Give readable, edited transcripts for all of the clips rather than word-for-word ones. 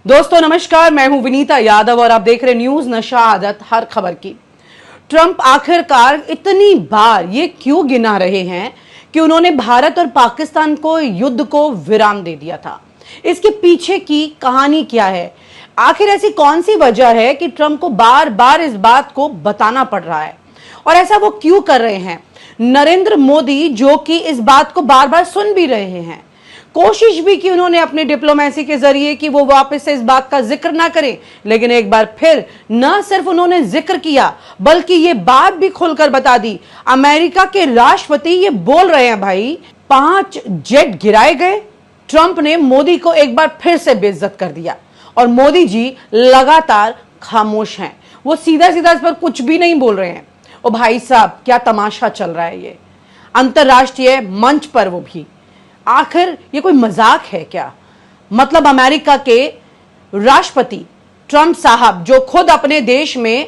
दोस्तों नमस्कार, मैं हूं विनीता यादव और आप देख रहे न्यूज नशा आदत हर खबर की। ट्रंप आखिरकार इतनी बार ये क्यों गिना रहे हैं कि उन्होंने भारत और पाकिस्तान को युद्ध को विराम दे दिया था। इसके पीछे की कहानी क्या है? आखिर ऐसी कौन सी वजह है कि ट्रंप को बार बार इस बात को बताना पड़ रहा है और ऐसा वो क्यों कर रहे हैं? नरेंद्र मोदी जो कि इस बात को बार बार सुन भी रहे हैं, कोशिश भी की उन्होंने अपनी डिप्लोमेसी के जरिए कि वो वापस से इस बात का जिक्र ना करें, लेकिन एक बार फिर न सिर्फ उन्होंने जिक्र किया बल्कि ये बात भी खुलकर बता दी। अमेरिका के राष्ट्रपति ये बोल रहे हैं, भाई 5 जेट गिराए गए। ट्रंप ने मोदी को एक बार फिर से बेइज्जत कर दिया और मोदी जी लगातार खामोश हैं। वो सीधा सीधा इस पर कुछ भी नहीं बोल रहे हैं। ओ भाई साहब, क्या तमाशा चल रहा है ये अंतरराष्ट्रीय मंच पर, वो भी आखिर ये कोई मजाक है क्या? मतलब अमेरिका के राष्ट्रपति ट्रंप साहब जो खुद अपने देश में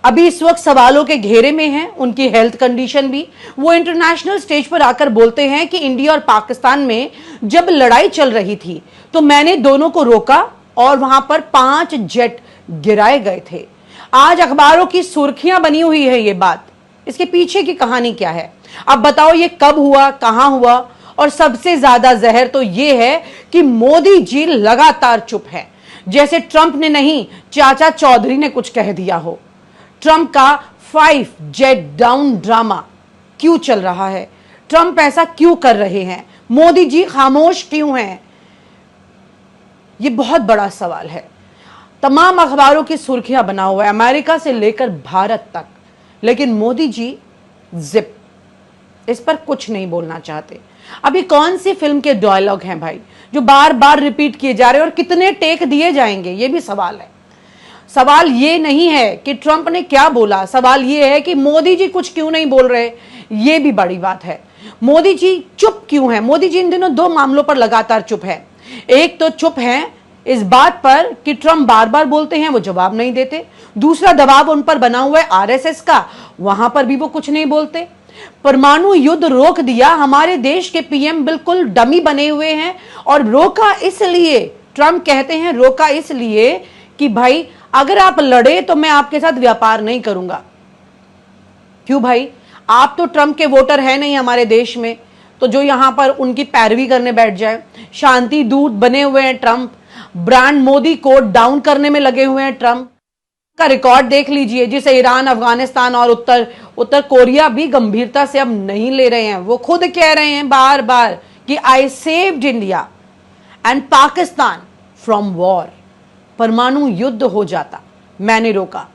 अभी इस वक्त सवालों के घेरे में हैं, उनकी हेल्थ कंडीशन भी, वो इंटरनेशनल स्टेज पर आकर बोलते हैं कि इंडिया और पाकिस्तान में जब लड़ाई चल रही थी तो मैंने दोनों को रोका और वहां पर 5 जेट गिराए गए थे। आज अखबारों की सुर्खियां बनी हुई है ये बात। इसके पीछे की कहानी क्या है? अब बताओ ये कब हुआ, कहां हुआ? और सबसे ज्यादा जहर तो ये है कि मोदी जी लगातार चुप है, जैसे ट्रंप ने नहीं, चाचा चौधरी ने कुछ कह दिया हो। ट्रंप का 5 जेट डाउन ड्रामा क्यों चल रहा है? ट्रंप ऐसा क्यों कर रहे हैं? मोदी जी खामोश क्यों हैं? यह बहुत बड़ा सवाल है। तमाम अखबारों की सुर्खियां बना हुआ है, अमेरिका से लेकर भारत तक, लेकिन मोदी जी जिप, इस पर कुछ नहीं बोलना चाहते। अभी कौन सी फिल्म के डायलॉग हैं भाई जो बार बार रिपीट किए जा रहे हैं और कितने टेक दिए जाएंगे, ये भी सवाल है। सवाल ये नहीं है कि ट्रंप ने क्या बोला, सवाल ये है कि मोदी जी कुछ क्यों नहीं बोल रहे। ये भी बड़ी बात है। मोदी जी चुप क्यों है? मोदी जी इन दिनों 2 मामलों पर लगातार चुप है। एक तो चुप है इस बात पर कि ट्रंप बार बार बोलते हैं, वो जवाब नहीं देते। दूसरा दबाव उन पर बना हुआ है आरएसएस का, वहां पर भी वो कुछ नहीं बोलते। परमाणु युद्ध रोक दिया, हमारे देश के पीएम बिल्कुल डमी बने हुए हैं। और रोका इसलिए, ट्रंप कहते हैं रोका इसलिए कि भाई अगर आप लड़े तो मैं आपके साथ व्यापार नहीं करूंगा। क्यों भाई? आप तो ट्रंप के वोटर हैं नहीं हमारे देश में, तो जो यहां पर उनकी पैरवी करने बैठ जाए। शांति दूत बने हुए हैं ट्रंप, ब्रांड मोदी को डाउन करने में लगे हुए हैं ट्रंप का रिकॉर्ड देख लीजिए, जिसे ईरान, अफगानिस्तान और उत्तर कोरिया भी गंभीरता से अब नहीं ले रहे हैं। वो खुद कह रहे हैं बार बार कि I saved India and Pakistan from war. परमाणु युद्ध हो जाता, मैंने रोका।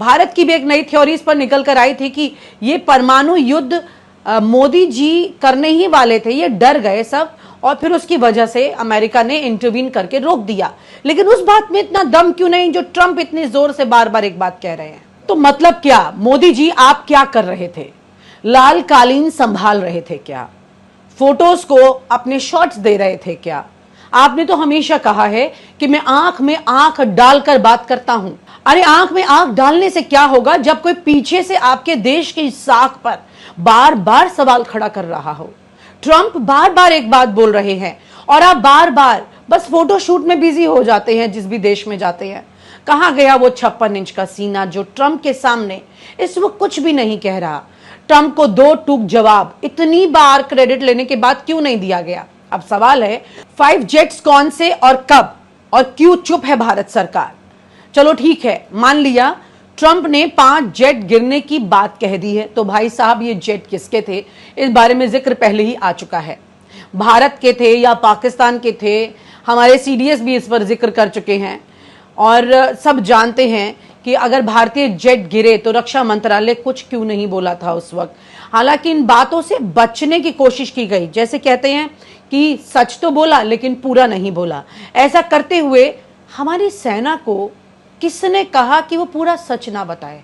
भारत की भी एक नई थ्योरी इस पर निकल कर आई थी कि ये परमाणु युद्ध मोदी जी करने ही वाले थे, ये डर गए सब और फिर उसकी वजह से अमेरिका ने इंटरवीन करके रोक दिया। लेकिन उस बात में इतना दम क्यों नहीं जो ट्रंप इतनी जोर से बार बार एक बात कह रहे हैं? तो मतलब क्या? मोदी जी आप क्या कर रहे थे? लाल कालीन संभाल रहे थे क्या? फोटोज को अपने शॉट्स दे रहे थे क्या? आपने तो हमेशा कहा है कि मैं आंख में आंख डालकर बात करता हूं। अरे आंख में आंख डालने से क्या होगा जब कोई पीछे से आपके देश की साख पर बार बार सवाल खड़ा कर रहा हो? ट्रंप बार बार एक बात बोल रहे हैं और आप बार बार बस फोटो शूट में बिजी हो जाते हैं जिस भी देश में जाते हैं। कहां गया वो 56 इंच का सीना जो ट्रंप के सामने इस वक्त कुछ भी नहीं कह रहा? ट्रंप को 2 टूक जवाब इतनी बार क्रेडिट लेने के बाद क्यों नहीं दिया गया? अब सवाल है 5 जेट्स कौन से और कब और क्यों चुप है भारत सरकार? चलो ठीक है, मान लिया ट्रंप ने 5 जेट गिरने की बात कह दी है, तो भाई साहब ये जेट किसके थे? इस बारे में जिक्र पहले ही आ चुका है। भारत के थे या पाकिस्तान के थे? हमारे सीडीएस भी इस पर जिक्र कर चुके हैं और सब जानते हैं कि अगर भारतीय जेट गिरे तो रक्षा मंत्रालय कुछ क्यों नहीं बोला था उस वक्त। हालांकि इन बातों से बचने की कोशिश की गई, जैसे कहते हैं कि सच तो बोला लेकिन पूरा नहीं बोला। ऐसा करते हुए हमारी सेना को किसने कहा कि वो पूरा सच ना बताए?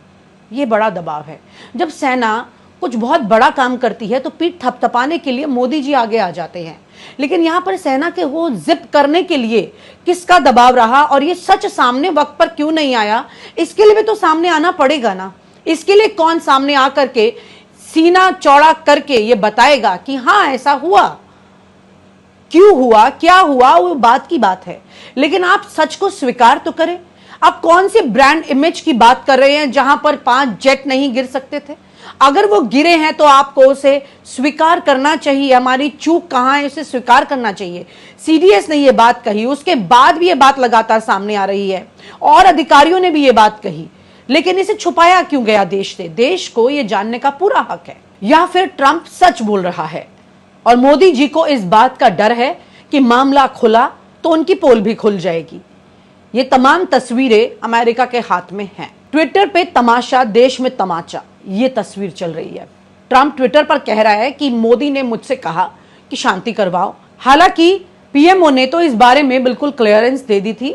ये बड़ा दबाव है। जब सेना कुछ बहुत बड़ा काम करती है तो पीठ थपथपाने के लिए मोदी जी आगे आ जाते हैं, लेकिन यहां पर सेना के वो जिप करने के लिए किसका दबाव रहा और ये सच सामने वक्त पर क्यों नहीं आया? इसके लिए भी तो सामने आना पड़ेगा ना। इसके लिए कौन सामने आकर के सीना चौड़ा करके ये बताएगा कि हाँ ऐसा हुआ? क्यों हुआ, क्या हुआ, वो बात की बात है, लेकिन आप सच को स्वीकार तो करें। आप कौन सी ब्रांड इमेज की बात कर रहे हैं जहां पर 5 जेट नहीं गिर सकते थे? अगर वो गिरे हैं तो आपको उसे स्वीकार करना चाहिए। हमारी चूक कहां है, उसे स्वीकार करना चाहिए। सीडीएस ने ये बात कही, उसके बाद भी ये बात लगातार सामने आ रही है और अधिकारियों ने भी ये बात कही, लेकिन इसे छुपाया क्यों गया देश से? देश को ये जानने का पूरा हक है। या फिर ट्रंप सच बोल रहा है और मोदी जी को इस बात का डर है कि मामला खुला तो उनकी पोल भी खुल जाएगी। ये तमाम तस्वीरें अमेरिका के हाथ में हैं। ट्विटर पे तमाशा, देश में तमाचा, ये तस्वीर चल रही है। ट्रंप ट्विटर पर कह रहा है कि मोदी ने मुझसे कहा कि शांति करवाओ। हालांकि पीएमओ ने तो इस बारे में बिल्कुल क्लियरेंस दे दी थी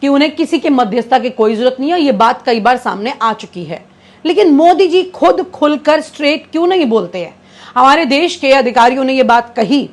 कि उन्हें किसी के मध्यस्थता की कोई जरूरत नहीं है। ये बात कई बार सामने आ चुकी है, लेकिन मोदी जी खुद खुलकर स्ट्रेट क्यों नहीं बोलते हैं? हमारे देश के अधिकारियों ने ये बात कही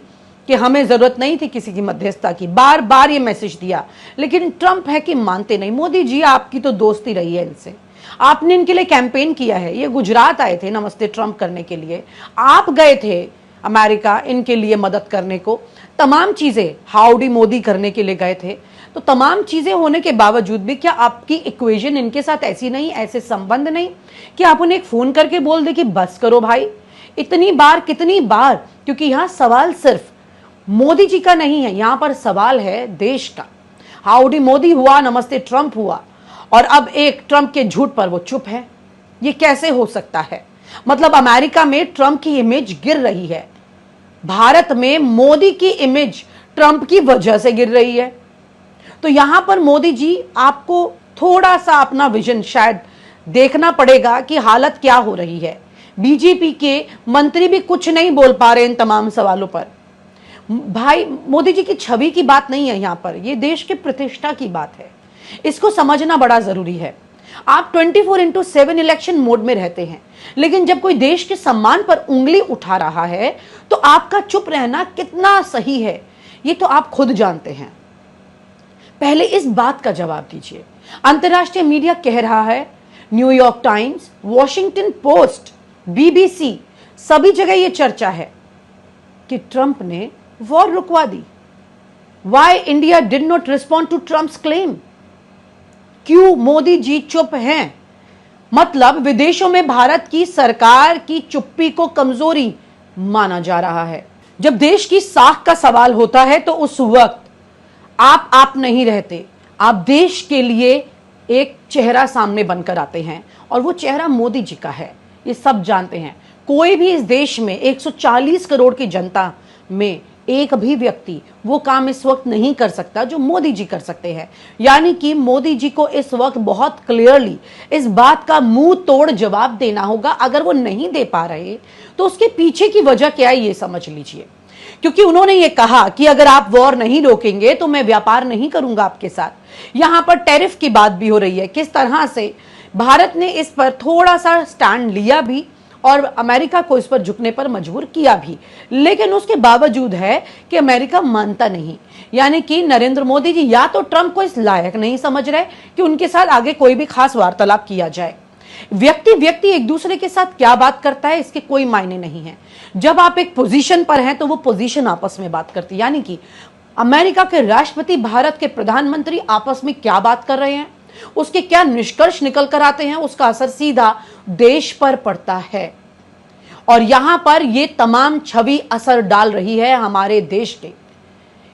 कि हमें जरूरत नहीं थी किसी की मध्यस्थता की, बार बार ये मैसेज दिया, लेकिन ट्रंप है कि मानते नहीं। मोदी जी, आपकी तो दोस्ती रही है इनसे, आपने इनके लिए कैंपेन किया है। ये गुजरात आए थे नमस्ते ट्रंप करने के लिए, आप गए थे अमेरिका इनके लिए मदद करने को, तमाम चीजें हाउडी मोदी करने के लिए गए थे। तो तमाम चीजें होने के बावजूद भी क्या आपकी इक्वेशन इनके साथ ऐसी नहीं, ऐसे संबंध नहीं कि आप उन्हें एक फोन करके बोल दे कि बस करो भाई? इतनी बार, कितनी बार? क्योंकि यहां सवाल सिर्फ मोदी जी का नहीं है, यहां पर सवाल है देश का। हाउडी मोदी हुआ, नमस्ते ट्रंप हुआ, और अब एक ट्रंप के झूठ पर वो चुप है। ये कैसे हो सकता है? मतलब अमेरिका में ट्रंप की इमेज गिर रही है, भारत में मोदी की इमेज ट्रंप की वजह से गिर रही है। तो यहां पर मोदी जी, आपको थोड़ा सा अपना विजन शायद देखना पड़ेगा कि हालत क्या हो रही है। बीजेपी के मंत्री भी कुछ नहीं बोल पा रहे इन तमाम सवालों पर। भाई, मोदी जी की छवि की बात नहीं है यहां पर, यह देश की प्रतिष्ठा की बात है। इसको समझना बड़ा जरूरी है। आप 24/7 इलेक्शन मोड में रहते हैं, लेकिन जब कोई देश के सम्मान पर उंगली उठा रहा है तो आपका चुप रहना कितना सही है, ये तो आप खुद जानते हैं। पहले इस बात का जवाब दीजिए। अंतर्राष्ट्रीय मीडिया कह रहा है, New York times, Washington post, BBC, सभी जगह यह चर्चा है कि ट्रंप ने वॉर रुकवा दी। Why India did not respond to Trump's claim? क्यों मोदी जी चुप हैं? मतलब विदेशों में भारत की सरकार की चुप्पी को कमजोरी माना जा रहा है। जब देश की साख का सवाल होता है तो उस वक्त आप नहीं रहते, आप देश के लिए एक चेहरा सामने बनकर आते हैं, और वो चेहरा मोदी जी का है। ये सब जानते हैं। कोई भी इस देश में 140 करोड़ की जनता में एक भी व्यक्ति वो काम इस वक्त नहीं कर सकता जो मोदी जी कर सकते हैं। यानी कि मोदी जी को इस वक्त बहुत क्लियरली इस बात का मुंह तोड़ जवाब देना होगा। अगर वो नहीं दे पा रहे तो उसके पीछे की वजह क्या है, ये समझ लीजिए। क्योंकि उन्होंने ये कहा कि अगर आप वॉर नहीं रोकेंगे तो मैं व्यापार नहीं करूंगा आपके साथ। यहां पर टैरिफ की बात भी हो रही है, किस तरह से भारत ने इस पर थोड़ा सा स्टैंड लिया भी और अमेरिका को इस पर झुकने पर मजबूर किया भी, लेकिन उसके बावजूद है कि अमेरिका मानता नहीं। यानी कि नरेंद्र मोदी जी या तो ट्रंप को इस लायक नहीं समझ रहे कि उनके साथ आगे कोई भी खास वार्तालाप किया जाए। व्यक्ति एक दूसरे के साथ क्या बात करता है इसके कोई मायने नहीं है। जब आप एक पोजीशन पर हैं तो वो पोजीशन आपस में बात करती है। यानी कि अमेरिका के राष्ट्रपति, भारत के प्रधानमंत्री आपस में क्या बात कर रहे हैं, उसके क्या निष्कर्ष निकल कर आते हैं, उसका असर सीधा देश पर पड़ता है। और यहां पर यह तमाम छवि असर डाल रही है हमारे देश के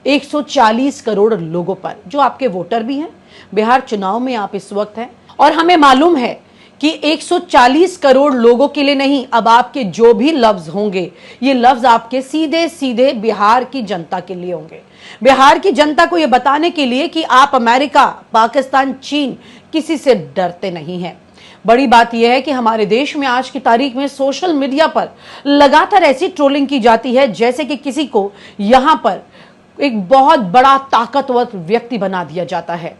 140 करोड़ लोगों पर, जो आपके वोटर भी हैं। बिहार चुनाव में आप इस वक्त हैं और हमें मालूम है कि 140 करोड़ लोगों के लिए नहीं, अब आपके जो भी लफ्ज होंगे, ये लफ्ज आपके सीधे सीधे बिहार की जनता के लिए होंगे। बिहार की जनता को यह बताने के लिए कि आप अमेरिका, पाकिस्तान, चीन किसी से डरते नहीं हैं। बड़ी बात यह है कि हमारे देश में आज की तारीख में सोशल मीडिया पर लगातार ऐसी ट्रोलिंग की जाती है जैसे कि किसी को यहां पर एक बहुत बड़ा ताकतवर व्यक्ति बना दिया जाता है।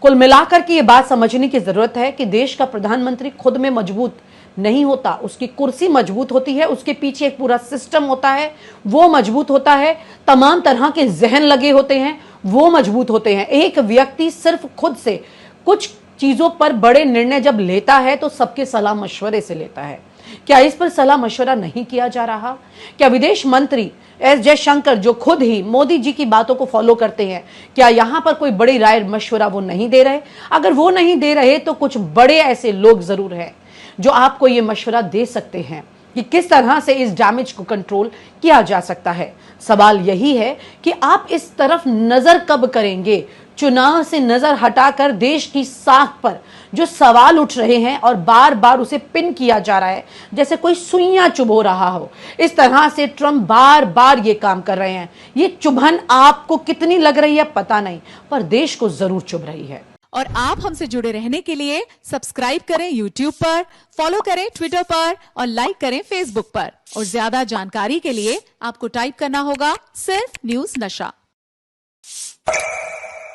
कुल मिलाकर के ये बात समझने की जरूरत है कि देश का प्रधानमंत्री खुद में मजबूत नहीं होता, उसकी कुर्सी मजबूत होती है, उसके पीछे एक पूरा सिस्टम होता है, वो मजबूत होता है, तमाम तरह के जहन लगे होते हैं, वो मजबूत होते हैं। एक व्यक्ति सिर्फ खुद से कुछ चीजों पर बड़े निर्णय जब लेता है तो सबके सलाह मशवरे से लेता है। क्या इस पर सलाह मशवरा नहीं किया जा रहा? क्या विदेश मंत्री एस जयशंकर, जो खुद ही मोदी जी की बातों को फॉलो करते हैं, क्या यहां पर कोई बड़ी राय मशवरा वो नहीं दे रहे? अगर वो नहीं दे रहे तो कुछ बड़े ऐसे लोग जरूर हैं जो आपको ये मशवरा दे सकते हैं कि किस तरह से इस डैमेज को कंट्रोल किया जा सकता है। सवाल यही है कि आप इस तरफ नजर कब करेंगे? चुनाव से नजर हटाकर देश की साख पर जो सवाल उठ रहे हैं और बार बार उसे पिन किया जा रहा है, जैसे कोई सुइयां चुभो रहा हो, इस तरह से ट्रंप बार बार ये काम कर रहे हैं। ये चुभन आपको कितनी लग रही है पता नहीं, पर देश को जरूर चुभ रही है। और आप हमसे जुड़े रहने के लिए सब्सक्राइब करें YouTube पर, फॉलो करें Twitter पर और लाइक करें Facebook पर। और ज्यादा जानकारी के लिए आपको टाइप करना होगा सिर्फ न्यूज नशा।